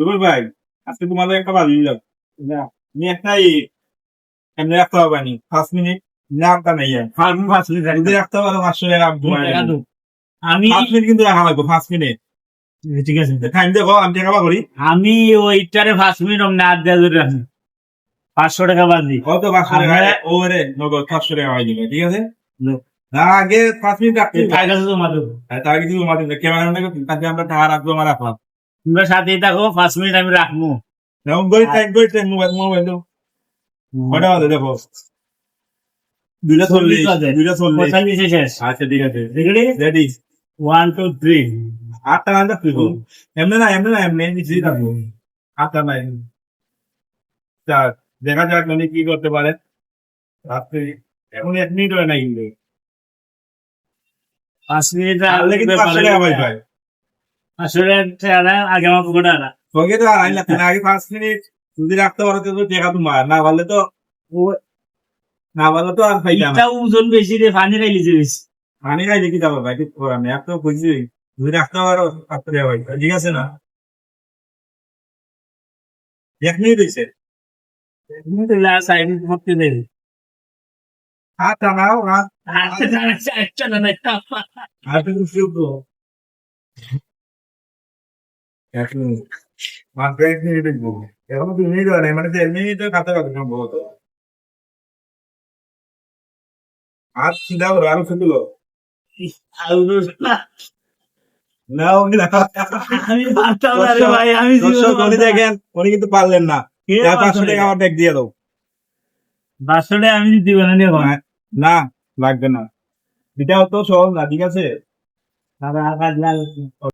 রুবেল ভাই আজকে তোমাদের একটা বাজি দিলাম আমি একটা এমনি রাখতে হবে নি 5 মিনিট নামটা নেই আমি 5 মিনিট যদি রাখতে পারো 500 টাকা আমি 5 মিনিট কিন্তু রাখা লাগবে 5 মিনিট ঠিক আছে টাইম দেখো আমি টাকা করি আমি ওইটারে 5 মিনিট না দেওয়া ধরে রাখি 500 টাকা বাদ দিই কত 500 টাকা আমরা- ওরে নগদ 500 টাকা হয়ে যাবে ঠিক আছে না আগে 5 মিনিট রাখতে হবে। তার কাছে জমা দেবো তার কিছু মাধ্যম ক্যামেরা কাছে আমরা টাকা রাখবো আমার রাখলাম তোমরা সাথেই থাকো 5 মিনিট আমি রাখবো যেমন টাইম মোবাইল মোবাইল কটা বাজে দেখো 2:40 2:40 45 শেষ আচ্ছা ঠিক আছে রেডি রেডি 1 2 3 আটটা না থাকবো এমনি নিচে থাকবো আটটা নাই চার দেখা যাক মানে কি করতে পারে রাত্রে এখন 1 মিনিট হয় না কিন্তু 5 মিনিট তাহলে কিন্তু 500 টাকা পাই ভাই 500 টাকা আগে আমার পকেটে আনা তোকে তো আড়াই লাখ না আগে 5 মিনিট যদি রাখতে পারো তো টাকা তোমার না পারলে তো আর পাইলাম এটা ওজন বেশি রে পানি রাইলি যাইস আমি গাই দেখি যাবো ভাই ঠিক করে আমি এত বুঝছি যদি রাখতে পারো রাখতে দেওয়া ভাই ঠিক আছে না 1 মিনিট হয়েছে কিন্তু লাস্ট সাইড করতে দেই হাত টানাও হাত একটা না একটা আর তুমি শুধু 1 মিনিট মাত্র 1 মিনিট দেখবো এখন 2 মিনিট হয় না মানে 1 মিনিট খাতে পারবে সম্ভবত হাত সিধা করো আরো শুধু না উনি আমি পারতাম না রে ভাই আমি দর্শক উনি দেখেন উনি কিন্তু পারলেন না 500 টাকা আমার ব্যাগ দিয়ে দাও 500 টাকা আমি দিব না রে ভাই না লাগবে না এটাও তো সহজ না ঠিক আছে আবার আকাশ লাগে